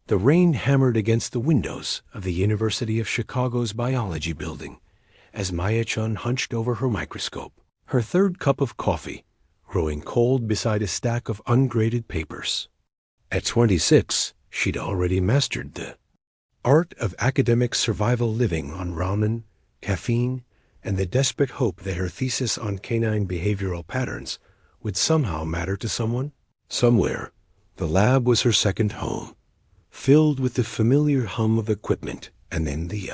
The rain hammered against the windows of the University of Chicago's biology building as Maya-chan hunched over her microscope, her third cup of coffee growing cold beside a stack of ungraded papers. At 26, she'd already mastered the art of academic survival living on ramen, caffeine, and the desperate hope that her thesis on canine behavioral patterns would somehow matter to someone. Somewhere, the lab was her second home, filled with the familiar hum of equipment and then the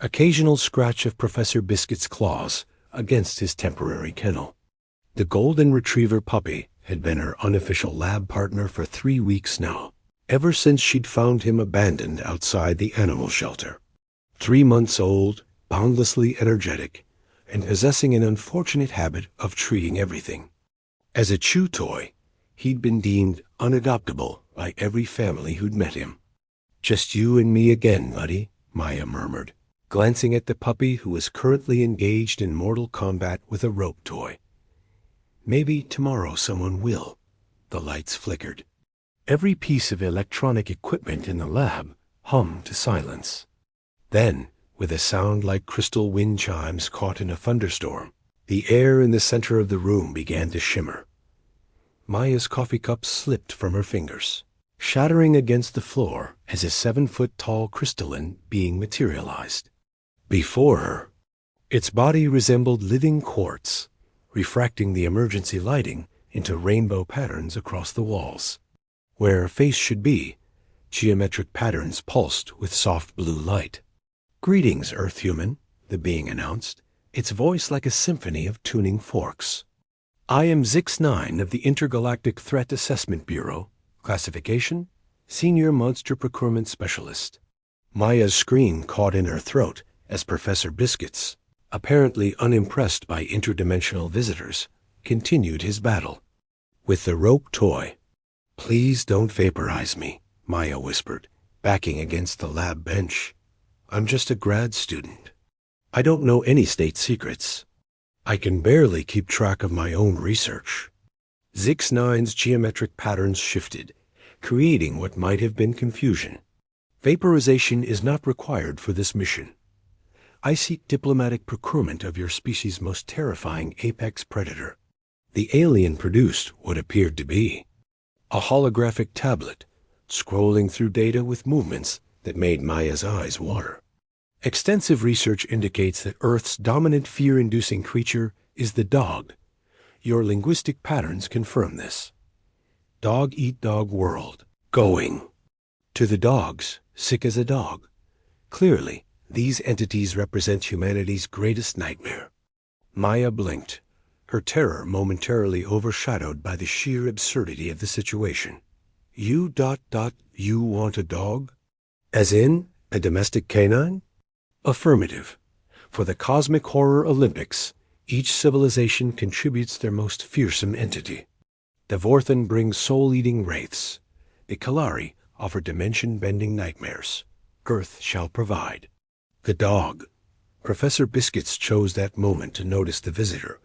occasional scratch of Professor Biscuit's claws against his temporary kennel. The golden retriever puppy had been her unofficial lab partner for 3 weeks now, ever since she'd found him abandoned outside the animal shelter. 3 months old, boundlessly energetic, and possessing an unfortunate habit of treating everything as a chew toy, he'd been deemed unadoptable by every family who'd met him. "Just you and me again, buddy," Maya murmured, glancing at the puppy who was currently engaged in mortal combat with a rope toy. "Maybe tomorrow someone will." The lights flickered. Every piece of electronic equipment in the lab hummed to silence. Then, with a sound like crystal wind chimes caught in a thunderstorm, the air in the center of the room began to shimmer. Maya's coffee cup slipped from her fingers, shattering against the floor as a 7-foot-tall crystalline being materialized. Before her, its body resembled living quartz, refracting the emergency lighting into rainbow patterns across the walls. Where a face should be, geometric patterns pulsed with soft blue light. "Greetings, Earth human," the being announced, its voice like a symphony of tuning forks. "I am Zix-9 of the Intergalactic Threat Assessment Bureau. Classification: Senior Monster Procurement Specialist." Maya's scream caught in her throat as Professor Biscuits, apparently unimpressed by interdimensional visitors, continued his battle with the rope toy. "Please don't vaporize me," Maya whispered, backing against the lab bench. "I'm just a grad student. I don't know any state secrets. I can barely keep track of my own research." Zix-9's geometric patterns shifted, creating what might have been confusion. "Vaporization is not required for this mission. I seek diplomatic procurement of your species' most terrifying apex predator." The alien produced what appeared to be a holographic tablet, scrolling through data with movements that made Maya's eyes water. "Extensive research indicates that Earth's dominant fear-inducing creature is the dog. Your linguistic patterns confirm this. Dog-eat-dog world. Going. To the dogs, sick as a dog. Clearly, these entities represent humanity's greatest nightmare." Maya blinked, her terror momentarily overshadowed by the sheer absurdity of the situation. You want a dog? As in, a domestic canine?" "Affirmative. For the Cosmic Horror Olympics, each civilization contributes their most fearsome entity. The Vorthan brings soul-eating wraiths. The Kalari offer dimension-bending nightmares. Earth shall provide." The dog. Professor Biscuits chose that moment to notice the visitor,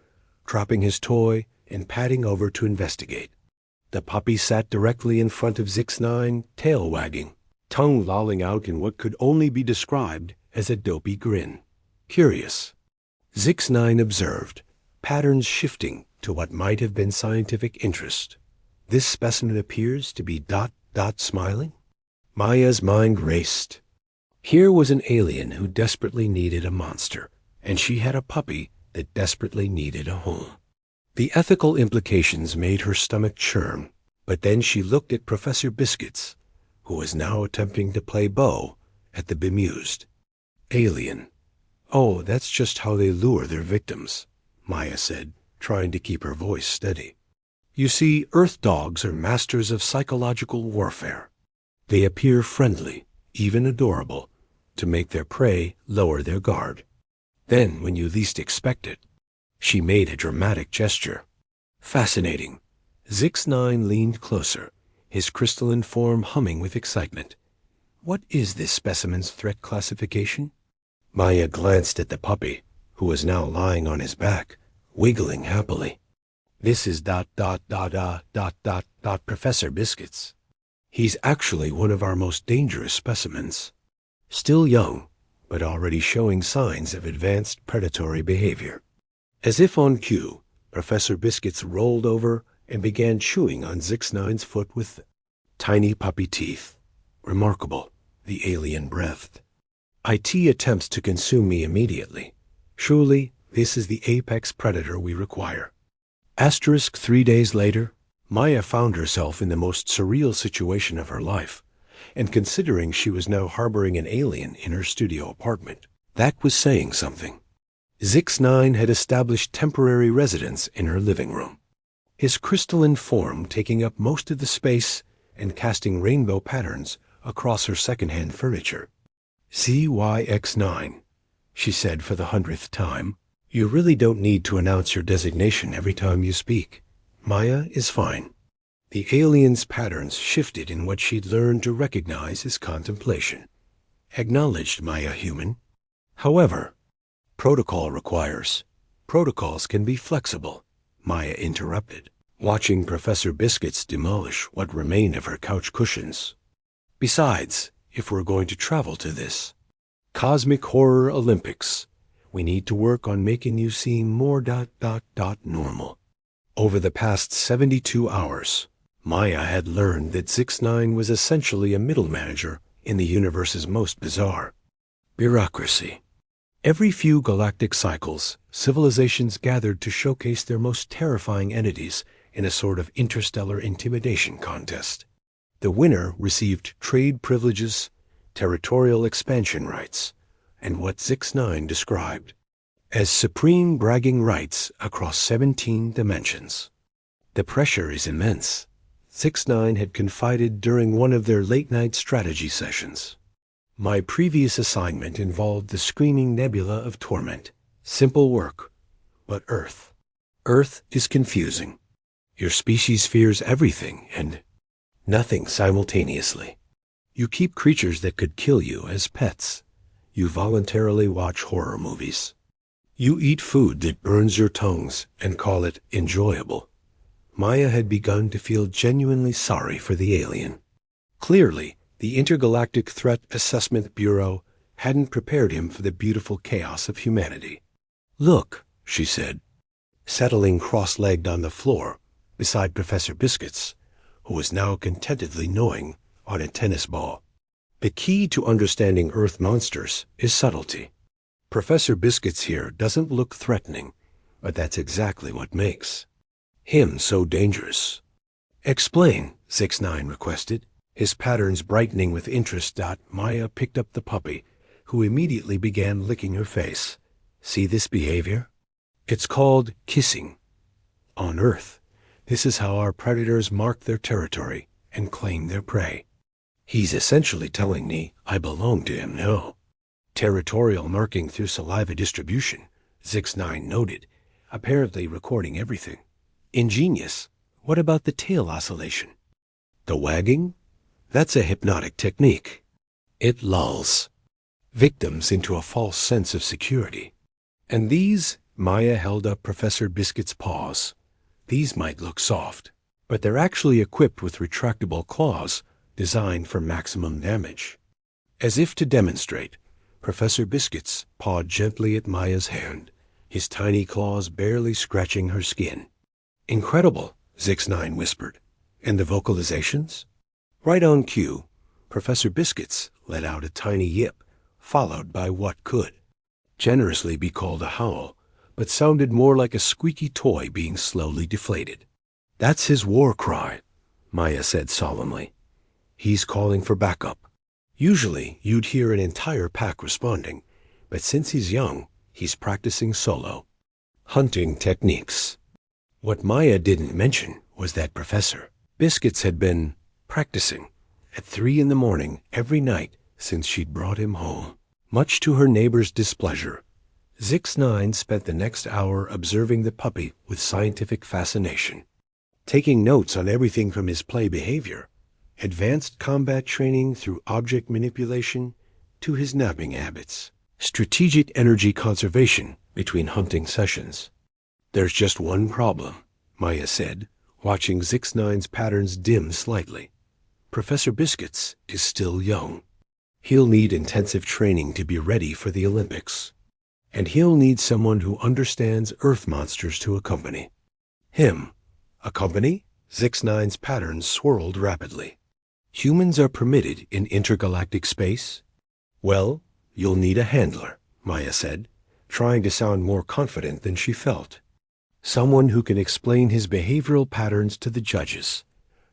dropping his toy and padding over to investigate. The puppy sat directly in front of Zix-9, tail wagging, tongue lolling out in what could only be described as a dopey grin. Curious. Zix-9 observed, patterns shifting to what might have been scientific interest. This specimen appears to be ... smiling? Maya's mind raced. Here was an alien who desperately needed a monster, and she had a puppy that desperately needed a home. The ethical implications made her stomach churn, but then she looked at Professor Biscuits, who was now attempting to play Beau at the bemused. "Alien. Oh, that's just how they lure their victims," Maya said, trying to keep her voice steady. "You see, Earth dogs are masters of psychological warfare. They appear friendly, even adorable, to make their prey lower their guard. Then, when you least expect it..." She made a dramatic gesture. "Fascinating." Zix-9 leaned closer, his crystalline form humming with excitement. "What is this specimen's threat classification?" Maya glanced at the puppy, who was now lying on his back, wiggling happily. "This is Professor Biscuits. He's actually one of our most dangerous specimens. Still young, but already showing signs of advanced predatory behavior. As if on cue, Professor Biscuits rolled over and began chewing on Zix-9's foot with tiny puppy teeth. Remarkable, the alien breathed. IT attempts to consume me immediately. Surely, this is the apex predator we require. 3 days later, Maya found herself in the most surreal situation of her life, and considering she was now harboring an alien in her studio apartment, that was saying something. Zix-9 had established temporary residence in her living room, his crystalline form taking up most of the space and casting rainbow patterns across her second-hand furniture. ZYX9, she said for the 100th time. You really don't need to announce your designation every time you speak. Maya is fine. The alien's patterns shifted in what she'd learned to recognize as contemplation. Acknowledged, Maya human. However, protocol requires. Protocols can be flexible, Maya interrupted, watching Professor Biscuits demolish what remained of her couch cushions. Besides, if we're going to travel to this Cosmic Horror Olympics, we need to work on making you seem more normal. Over the past 72 hours, Maya had learned that Zix-9 was essentially a middle manager in the universe's most bizarre bureaucracy. Every few galactic cycles, civilizations gathered to showcase their most terrifying entities in a sort of interstellar intimidation contest. The winner received trade privileges, territorial expansion rights, and what Zix-9 described as supreme bragging rights across 17 dimensions. The pressure is immense, Zix-9 had confided during one of their late-night strategy sessions. My previous assignment involved the screaming nebula of torment. Simple work, but Earth. Earth is confusing. Your species fears everything and nothing simultaneously. You keep creatures that could kill you as pets. You voluntarily watch horror movies. You eat food that burns your tongues and call it enjoyable. Maya had begun to feel genuinely sorry for the alien. Clearly, the Intergalactic Threat Assessment Bureau hadn't prepared him for the beautiful chaos of humanity. Look, she said, settling cross-legged on the floor beside Professor Biscuits, who was now contentedly gnawing on a tennis ball. The key to understanding Earth monsters is subtlety. Professor Biscuits here doesn't look threatening, but that's exactly what makes him so dangerous. Explain, Zix-9 requested, his patterns brightening with interest. Maya picked up the puppy, who immediately began licking her face. See this behavior? It's called kissing. On Earth, this is how our predators mark their territory and claim their prey. He's essentially telling me I belong to him now. Territorial marking through saliva distribution, Zix-9 noted, apparently recording everything. Ingenious. What about the tail oscillation? The wagging? That's a hypnotic technique. It lulls victims into a false sense of security. And these, Maya held up Professor Biscuit's paws. These might look soft, but they're actually equipped with retractable claws designed for maximum damage. As if to demonstrate, Professor Biscuits pawed gently at Maya's hand, his tiny claws barely scratching her skin. Incredible, Zix-9 whispered. And the vocalizations? Right on cue, Professor Biscuits let out a tiny yip, followed by what could generously be called a howl, but sounded more like a squeaky toy being slowly deflated. That's his war cry, Maya said solemnly. He's calling for backup. Usually, you'd hear an entire pack responding, but since he's young, he's practicing solo hunting techniques. What Maya didn't mention was that Professor Biscuits had been practicing at 3 a.m. every night since she'd brought him home. Much to her neighbor's displeasure, Zix-9 spent the next hour observing the puppy with scientific fascination, taking notes on everything from his play behavior, advanced combat training through object manipulation, to his napping habits, strategic energy conservation between hunting sessions. There's just one problem, Maya said, watching Zix-9's patterns dim slightly. Professor Biscuits is still young. He'll need intensive training to be ready for the Olympics. And he'll need someone who understands Earth monsters to accompany him. Accompany? Zix-9's patterns swirled rapidly. Humans are permitted in intergalactic space? Well, you'll need a handler, Maya said, trying to sound more confident than she felt. Someone who can explain his behavioral patterns to the judges.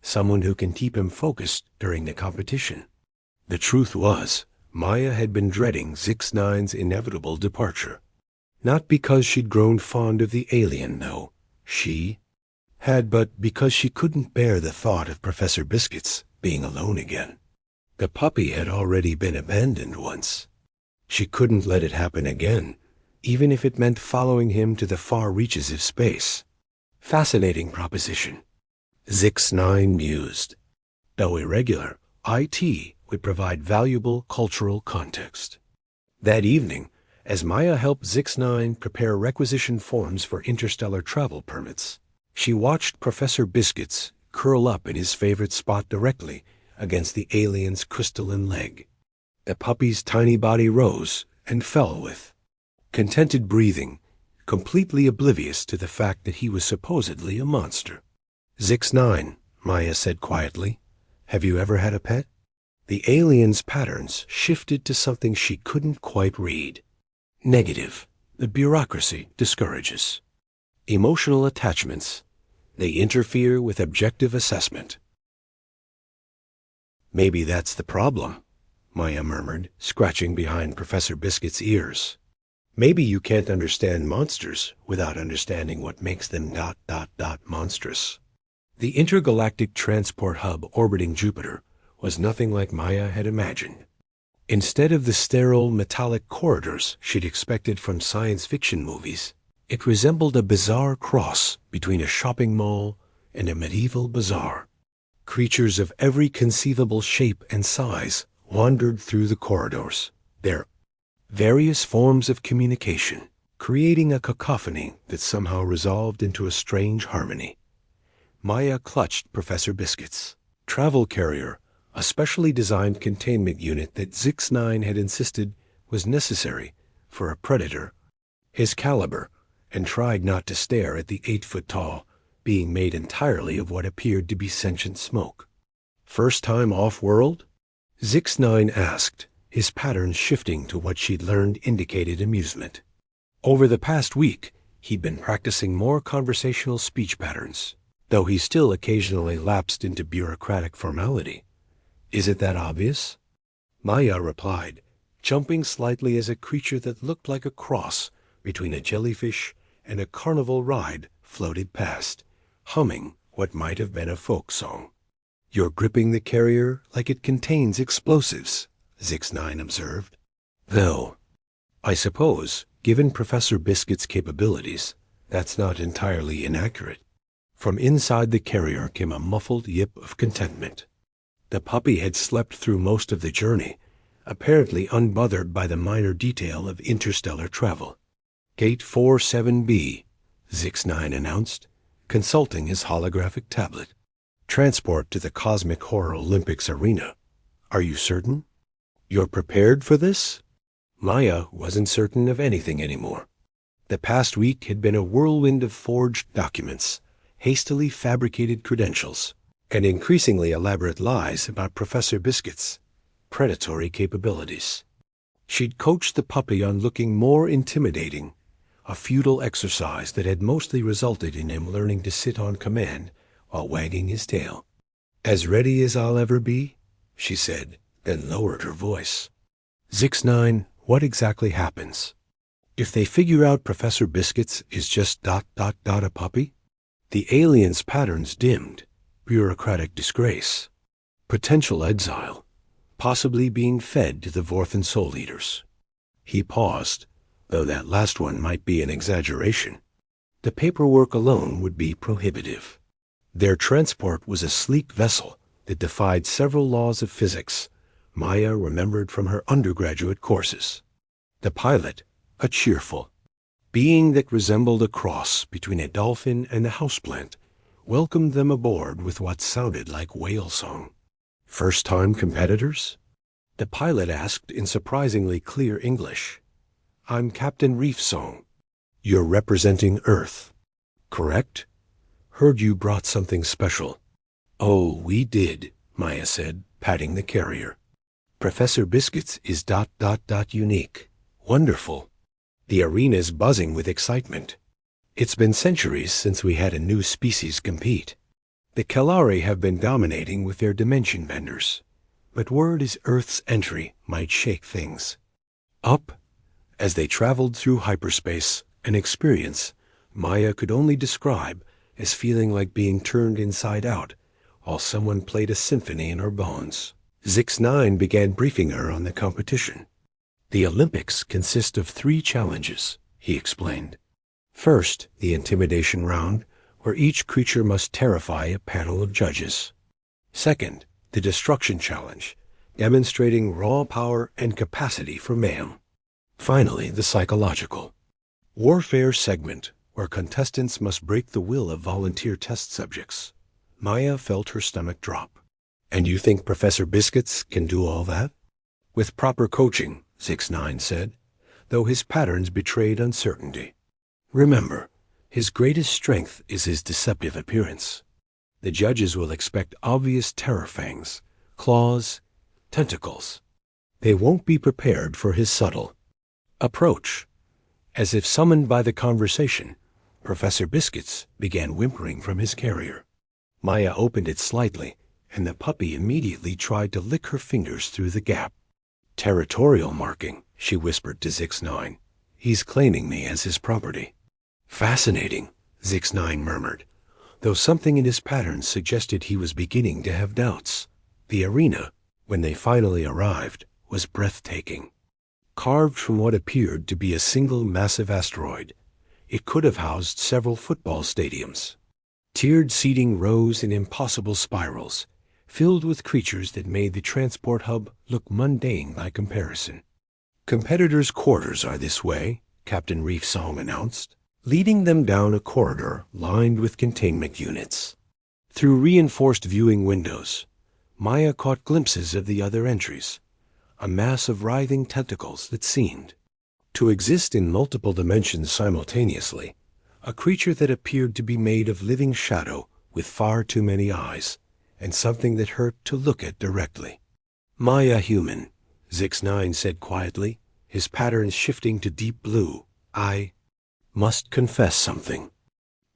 Someone who can keep him focused during the competition. The truth was, Maya had been dreading Zix-9's inevitable departure. Not because she'd grown fond of the alien, no. She had, but because she couldn't bear the thought of Professor Biscuits being alone again. The puppy had already been abandoned once. She couldn't let it happen again, even if it meant following him to the far reaches of space. Fascinating proposition. Zix-9 mused. Though irregular, IT would provide valuable cultural context. That evening, as Maya helped Zix-9 prepare requisition forms for interstellar travel permits, she watched Professor Biscuits curl up in his favorite spot directly against the alien's crystalline leg. The puppy's tiny body rose and fell with contented breathing, completely oblivious to the fact that he was supposedly a monster. Zix-9, Maya said quietly, have you ever had a pet? The alien's patterns shifted to something she couldn't quite read. Negative. The bureaucracy discourages. Emotional attachments. They interfere with objective assessment. Maybe that's the problem, Maya murmured, scratching behind Professor Biscuit's ears. Maybe you can't understand monsters without understanding what makes them ... monstrous. The intergalactic transport hub orbiting Jupiter was nothing like Maya had imagined. Instead of the sterile metallic corridors she'd expected from science fiction movies, it resembled a bizarre cross between a shopping mall and a medieval bazaar. Creatures of every conceivable shape and size wandered through the corridors, their various forms of communication, creating a cacophony that somehow resolved into a strange harmony. Maya clutched Professor Biscuits' travel carrier, a specially designed containment unit that Zix-9 had insisted was necessary for a predator his caliber, and tried not to stare at the 8-foot-tall being made entirely of what appeared to be sentient smoke. First time off-world? Zix-9 asked, his patterns shifting to what she'd learned indicated amusement. Over the past week, he'd been practicing more conversational speech patterns, though he still occasionally lapsed into bureaucratic formality. Is it that obvious? Maya replied, jumping slightly as a creature that looked like a cross between a jellyfish and a carnival ride floated past, humming what might have been a folk song. You're gripping the carrier like it contains explosives, Zix-9 observed. Though, I suppose, given Professor Biscuit's capabilities, that's not entirely inaccurate. From inside the carrier came a muffled yip of contentment. The puppy had slept through most of the journey, apparently unbothered by the minor detail of interstellar travel. Gate 47B, Zix-9 announced, consulting his holographic tablet. Transport to the Cosmic Horror Olympics arena. Are you certain? You're prepared for this? Maya wasn't certain of anything anymore. The past week had been a whirlwind of forged documents, hastily fabricated credentials, and increasingly elaborate lies about Professor Biscuit's predatory capabilities. She'd coached the puppy on looking more intimidating, a futile exercise that had mostly resulted in him learning to sit on command while wagging his tail. As ready as I'll ever be, she said, then lowered her voice. Zix-9, what exactly happens? If they figure out Professor Biscuits is just ... a puppy? The alien's patterns dimmed. Bureaucratic disgrace. Potential exile. Possibly being fed to the Vorthan Soul Eaters. He paused, though that last one might be an exaggeration. The paperwork alone would be prohibitive. Their transport was a sleek vessel that defied several laws of physics Maya remembered from her undergraduate courses. The pilot, a cheerful being that resembled a cross between a dolphin and a houseplant, welcomed them aboard with what sounded like whale song. First-time competitors? The pilot asked in surprisingly clear English. I'm Captain Reefsong. You're representing Earth, correct? Heard you brought something special. Oh, we did, Maya said, patting the carrier. Professor Biscuits is ... unique. Wonderful. The arena's buzzing with excitement. It's been centuries since we had a new species compete. The Kalari have been dominating with their dimension benders, but word is Earth's entry might shake things up. As they traveled through hyperspace, an experience Maya could only describe as feeling like being turned inside out while someone played a symphony in her bones. Zix-9 began briefing her on the competition. The Olympics consist of 3 challenges, he explained. First, the intimidation round, where each creature must terrify a panel of judges. Second, the destruction challenge, demonstrating raw power and capacity for mayhem. Finally, the psychological warfare segment, where contestants must break the will of volunteer test subjects. Maya felt her stomach drop. And you think Professor Biscuits can do all that? With proper coaching, Zix-9 said, though his patterns betrayed uncertainty. Remember, his greatest strength is his deceptive appearance. The judges will expect obvious terror fangs, claws, tentacles. They won't be prepared for his subtle approach. As if summoned by the conversation, Professor Biscuits began whimpering from his carrier. Maya opened it slightly, and the puppy immediately tried to lick her fingers through the gap. Territorial marking, she whispered to Zix-9. He's claiming me as his property. Fascinating, Zix-9 murmured, though something in his patterns suggested he was beginning to have doubts. The arena, when they finally arrived, was breathtaking. Carved from what appeared to be a single massive asteroid, it could have housed several football stadiums. Tiered seating rose in impossible spirals, filled with creatures that made the transport hub look mundane by comparison. Competitors' quarters are this way, Captain Reefsong announced, leading them down a corridor lined with containment units. Through reinforced viewing windows, Maya caught glimpses of the other entries, a mass of writhing tentacles that seemed to exist in multiple dimensions simultaneously, a creature that appeared to be made of living shadow with far too many eyes, and something that hurt to look at directly. Maya human, Zix-9 said quietly, his patterns shifting to deep blue. I must confess something.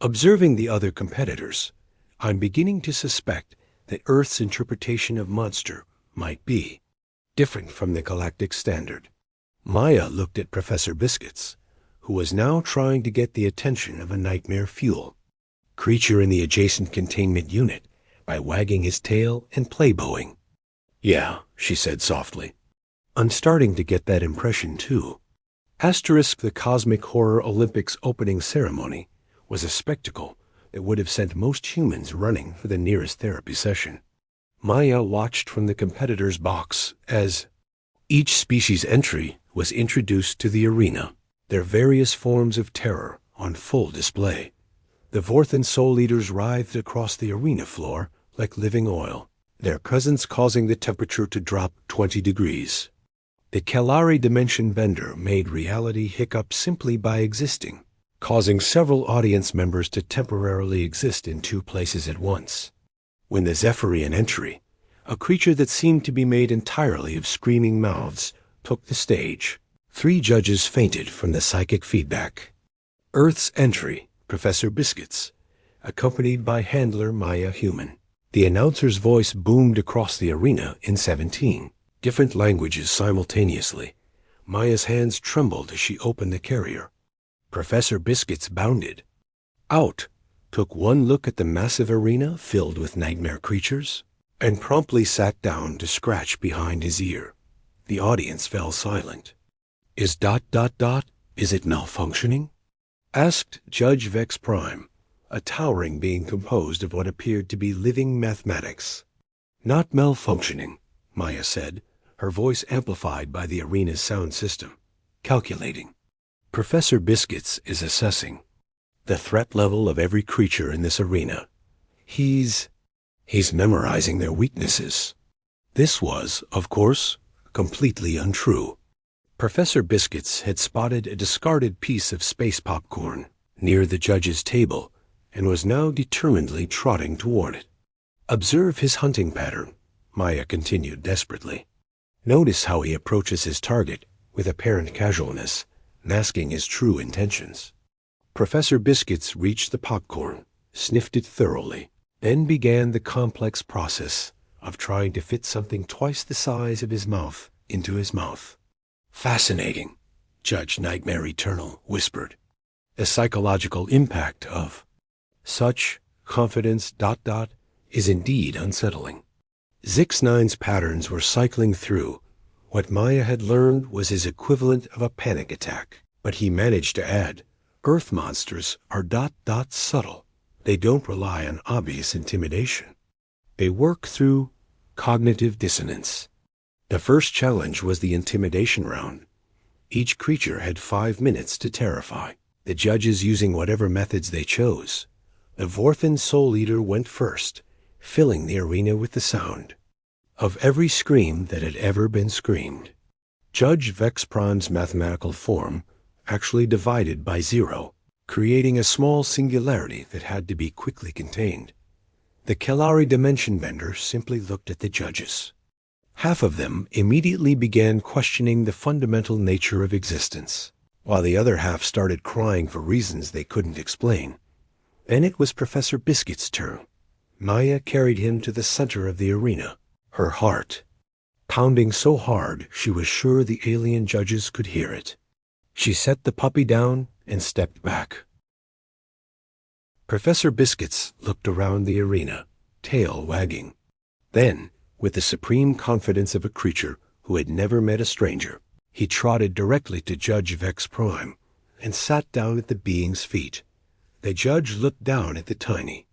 Observing the other competitors, I'm beginning to suspect that Earth's interpretation of monster might be different from the galactic standard. Maya looked at Professor Biscuits, who was now trying to get the attention of a nightmare fuel creature in the adjacent containment unit by wagging his tail and play-bowing. Yeah, she said softly. I'm starting to get that impression too. The Cosmic Horror Olympics opening ceremony was a spectacle that would have sent most humans running for the nearest therapy session. Maya watched from the competitor's box as each species entry was introduced to the arena, their various forms of terror on full display. The Vorthan Soul Eaters writhed across the arena floor like living oil, their presence causing the temperature to drop 20 degrees. The Kalari Dimension Bender made reality hiccup simply by existing, causing several audience members to temporarily exist in 2 places at once. When the Zephyrian entry, a creature that seemed to be made entirely of screaming mouths, took the stage, 3 judges fainted from the psychic feedback. Earth's entry, Professor Biscuits, accompanied by handler Maya Human. The announcer's voice boomed across the arena in 17 different languages simultaneously. Maya's hands trembled as she opened the carrier. Professor Biscuits bounded out, took one look at the massive arena filled with nightmare creatures, and promptly sat down to scratch behind his ear. The audience fell silent. Is it malfunctioning? Asked Judge Vex Prime, a towering being composed of what appeared to be living mathematics. Not malfunctioning, Maya said, her voice amplified by the arena's sound system. Calculating. Professor Biscuits is assessing the threat level of every creature in this arena. He's memorizing their weaknesses. This was, of course, completely untrue. Professor Biscuits had spotted a discarded piece of space popcorn near the judge's table and was now determinedly trotting toward it. "Observe his hunting pattern," Maya continued desperately. "Notice how he approaches his target with apparent casualness, masking his true intentions." Professor Biscuits reached the popcorn, sniffed it thoroughly, then began the complex process of trying to fit something twice the size of his mouth into his mouth. "Fascinating," Judge Nightmare Eternal whispered. "The psychological impact of such confidence ... is indeed unsettling." Zix-9's patterns were cycling through. What Maya had learned was his equivalent of a panic attack, but he managed to add, "Earth monsters are ... subtle. They don't rely on obvious intimidation. They work through cognitive dissonance." The first challenge was the intimidation round. Each creature had 5 minutes to terrify, the judges using whatever methods they chose. The Vorthan Soul Eater went first, filling the arena with the sound of every scream that had ever been screamed. Judge Vex Prime's mathematical form actually divided by 0, creating a small singularity that had to be quickly contained. The Kelari Dimension Bender simply looked at the judges. Half of them immediately began questioning the fundamental nature of existence, while the other half started crying for reasons they couldn't explain. Then it was Professor Biscuit's turn. Maya carried him to the center of the arena, her heart pounding so hard she was sure the alien judges could hear it. She set the puppy down and stepped back. Professor Biscuits looked around the arena, tail wagging. Then, with the supreme confidence of a creature who had never met a stranger, he trotted directly to Judge Vex Prime and sat down at the being's feet. The judge looked down at the tiny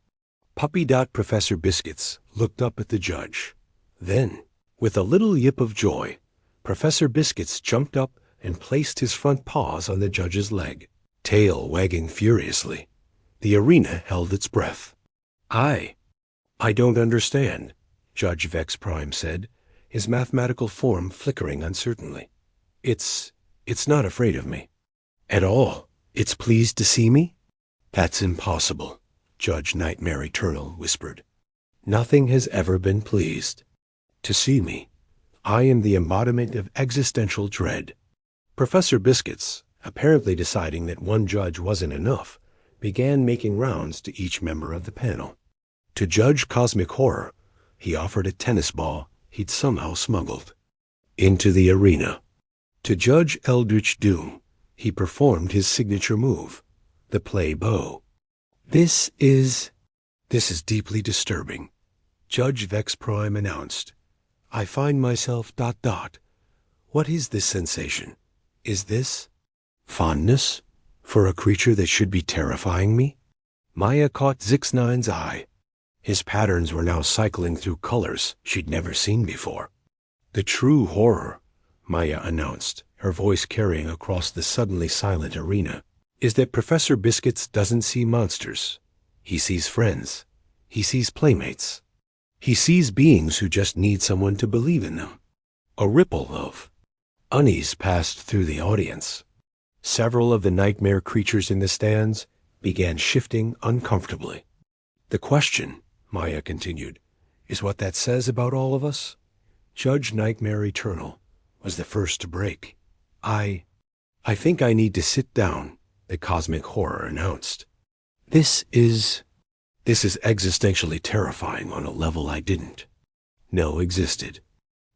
puppy. Professor Biscuits looked up at the judge. Then, with a little yip of joy, Professor Biscuits jumped up and placed his front paws on the judge's leg, tail wagging furiously. The arena held its breath. I don't understand," Judge Vex Prime said, his mathematical form flickering uncertainly. It's not afraid of me." "At all? It's pleased to see me?" "That's impossible," Judge Nightmare Eternal whispered. "Nothing has ever been pleased to see me. I am the embodiment of existential dread." Professor Biscuits, apparently deciding that one judge wasn't enough, began making rounds to each member of the panel. To Judge Cosmic Horror, he offered a tennis ball he'd somehow smuggled into the arena. To Judge Eldritch Doom, he performed his signature move, the play bow. This is deeply disturbing," Judge Vex Prime announced. "I find myself ... What is this sensation? Is this fondness for a creature that should be terrifying me?" Maya caught Zix-9's eye. His patterns were now cycling through colors she'd never seen before. "The true horror," Maya announced, her voice carrying across the suddenly silent arena, "is that Professor Biscuits doesn't see monsters. He sees friends. He sees playmates. He sees beings who just need someone to believe in them." A ripple of unease passed through the audience. Several of the nightmare creatures in the stands began shifting uncomfortably. "The question," Maya continued, "is what that says about all of us?" Judge Nightmare Eternal was the first to break. I think I need to sit down," the Cosmic Horror announced. This is existentially terrifying on a level I didn't know existed."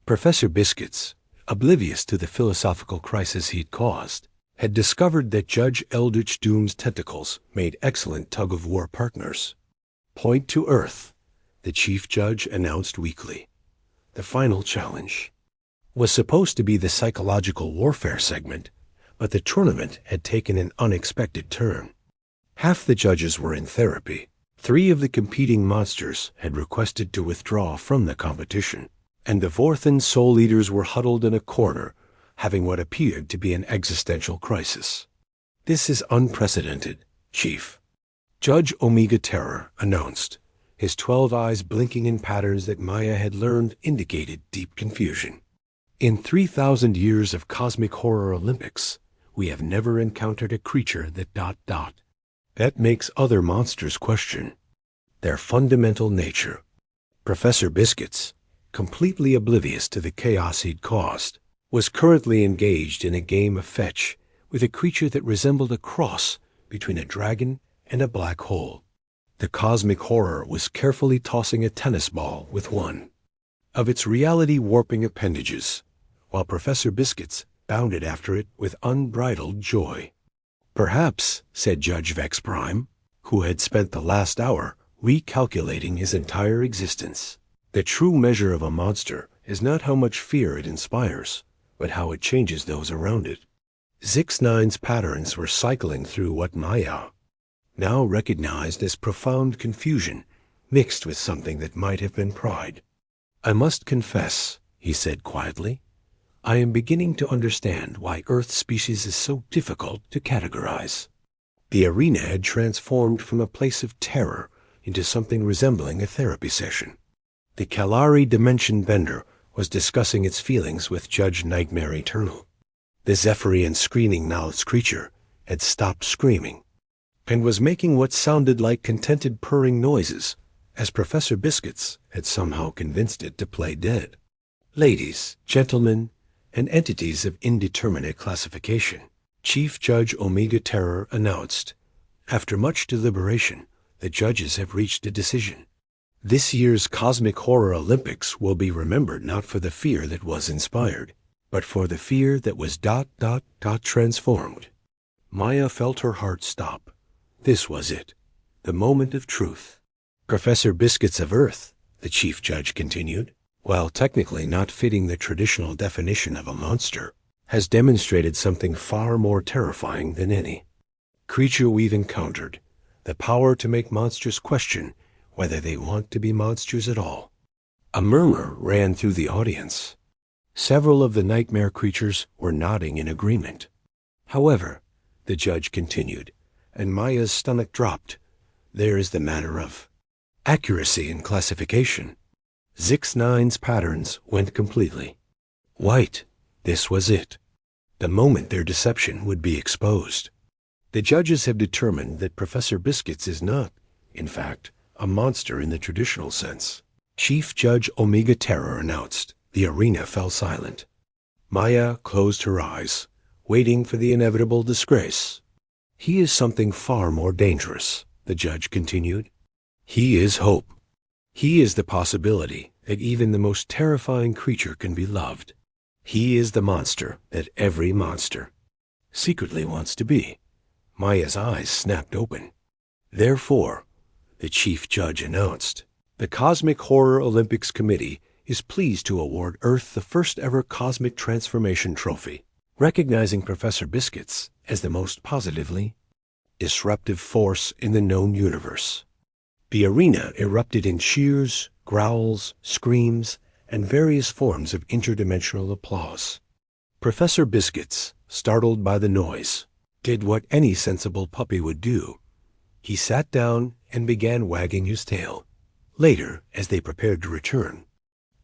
Professor Biscuits, oblivious to the philosophical crisis he'd caused, had discovered that Judge Eldritch Doom's tentacles made excellent tug-of-war partners. "Point to Earth," the chief judge announced weakly. The final challenge was supposed to be the psychological warfare segment, but the tournament had taken an unexpected turn. Half the judges were in therapy. 3 of the competing monsters had requested to withdraw from the competition, and the Vorthan Soul Eaters were huddled in a corner, having what appeared to be an existential crisis. "This is unprecedented, Chief," Judge Omega Terror announced, his 12 eyes blinking in patterns that Maya had learned indicated deep confusion. In 3,000 years of cosmic horror Olympics, we have never encountered a creature that ... That makes other monsters question their fundamental nature. Professor Biscuits, completely oblivious to the chaos he'd caused, was currently engaged in a game of fetch with a creature that resembled a cross between a dragon and a black hole. The cosmic horror was carefully tossing a tennis ball with one of its reality-warping appendages, while Professor Biscuits bounded after it with unbridled joy. "Perhaps," said Judge Vex Prime, who had spent the last hour recalculating his entire existence, "the true measure of a monster is not how much fear it inspires, but how it changes those around it." Zix-9's patterns were cycling through what Maya now recognized as profound confusion mixed with something that might have been pride. "I must confess," he said quietly, "I am beginning to understand why Earth species is so difficult to categorize." The arena had transformed from a place of terror into something resembling a therapy session. The Kalari Dimension Bender was discussing its feelings with Judge Nightmare Eternal. The Zephyrian screaming-mouthed creature had stopped screaming and was making what sounded like contented purring noises, as Professor Biscuits had somehow convinced it to play dead. "Ladies, gentlemen, and entities of indeterminate classification," Chief Judge Omega Terror announced. "After much deliberation, the judges have reached a decision. This year's Cosmic Horror Olympics will be remembered not for the fear that was inspired, but for the fear that was ... transformed." Maya felt her heart stop. This was it, the moment of truth. "Professor Biscuits of Earth," the Chief Judge continued, "while technically not fitting the traditional definition of a monster, has demonstrated something far more terrifying than any creature we've encountered, the power to make monsters question whether they want to be monsters at all." A murmur ran through the audience. Several of the nightmare creatures were nodding in agreement. "However," the judge continued, and Maya's stomach dropped, "there is the matter of accuracy in classification." Zix-9's patterns went completely white. This was it, the moment their deception would be exposed. "The judges have determined that Professor Biscuits is not, in fact, a monster in the traditional sense," Chief Judge Omega Terror announced. The arena fell silent. Maya closed her eyes, waiting for the inevitable disgrace. "He is something far more dangerous," the judge continued. "He is hope. He is the possibility that even the most terrifying creature can be loved. He is the monster that every monster secretly wants to be." Maya's eyes snapped open. "Therefore," the chief judge announced, "the Cosmic Horror Olympics Committee is pleased to award Earth the first ever Cosmic Transformation Trophy, recognizing Professor Biscuits as the most positively disruptive force in the known universe." The arena erupted in cheers, growls, screams, and various forms of interdimensional applause. Professor Biscuits, startled by the noise, did what any sensible puppy would do. He sat down and began wagging his tail. Later, as they prepared to return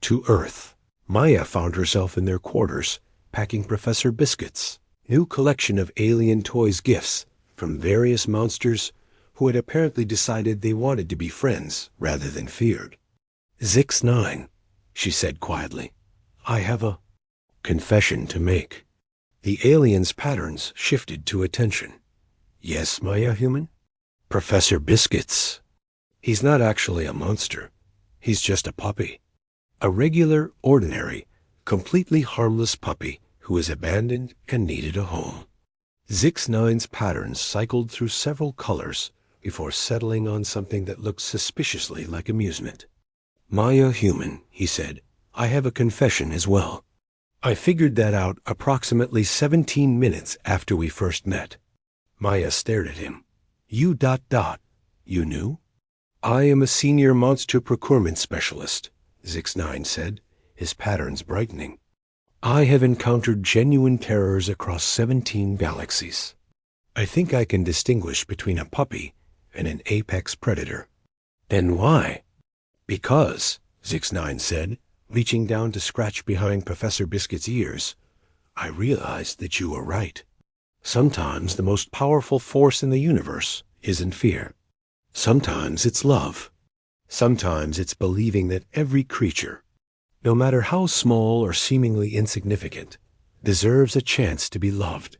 to Earth, Maya found herself in their quarters, packing Professor Biscuits' new collection of alien toys gifts from various monsters who had apparently decided they wanted to be friends rather than feared. "Zix-9, she said quietly, "I have a confession to make." The alien's patterns shifted to attention. "Yes, Maya human?" "Professor Biscuits. He's not actually a monster. He's just a puppy. A regular, ordinary, completely harmless puppy who was abandoned and needed a home." Zix-9's patterns cycled through several colors before settling on something that looked suspiciously like amusement. "Maya human," he said, "I have a confession as well. I figured that out approximately 17 minutes after we first met." Maya stared at him. "You ... you knew?" "I am a senior monster procurement specialist," Zix-9 said, his patterns brightening. "I have encountered genuine terrors across 17 galaxies. I think I can distinguish between a puppy and an apex predator." "Then why?" "Because," Zix9 said, reaching down to scratch behind Professor Biscuit's ears, "I realized that you were right. Sometimes the most powerful force in the universe isn't fear. Sometimes it's love. Sometimes it's believing that every creature, no matter how small or seemingly insignificant, deserves a chance to be loved."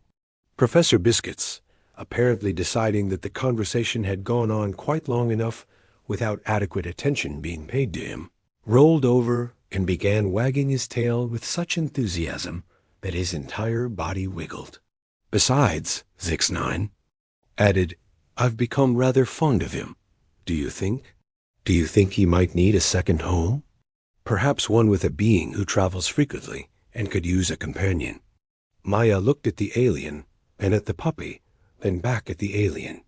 Professor Biscuits, apparently deciding that the conversation had gone on quite long enough without adequate attention being paid to him, rolled over and began wagging his tail with such enthusiasm that his entire body wiggled. "Besides," Zix9 added, "I've become rather fond of him. Do you think he might need a second home? Perhaps one with a being who travels frequently and could use a companion." Maya looked at the alien and at the puppy, then back at the alien.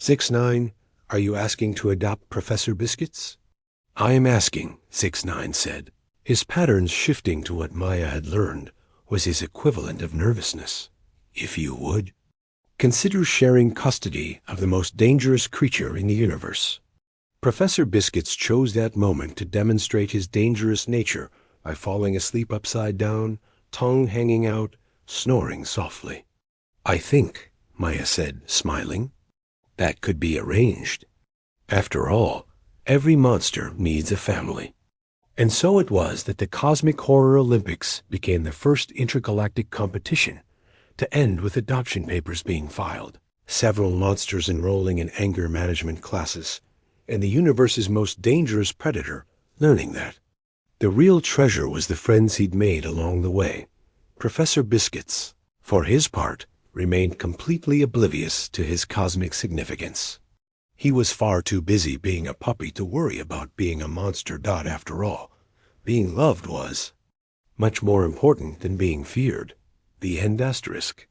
"Zix9, are you asking to adopt Professor Biscuits?" "I am asking," Zix9 said. His patterns shifting to what Maya had learned was his equivalent of nervousness. "If you would. Consider sharing custody of the most dangerous creature in the universe." Professor Biscuits chose that moment to demonstrate his dangerous nature by falling asleep upside down, tongue hanging out, snoring softly. "I think," Maya said, smiling, "that could be arranged. After all, every monster needs a family." And so it was that the Cosmic Horror Olympics became the first intergalactic competition to end with adoption papers being filed, several monsters enrolling in anger management classes, and the universe's most dangerous predator learning that. The real treasure was the friends he'd made along the way. Professor Biscuits, for his part, remained completely oblivious to his cosmic significance. He was far too busy being a puppy to worry about being a monster. After all, being loved was much more important than being feared. The end asterisk.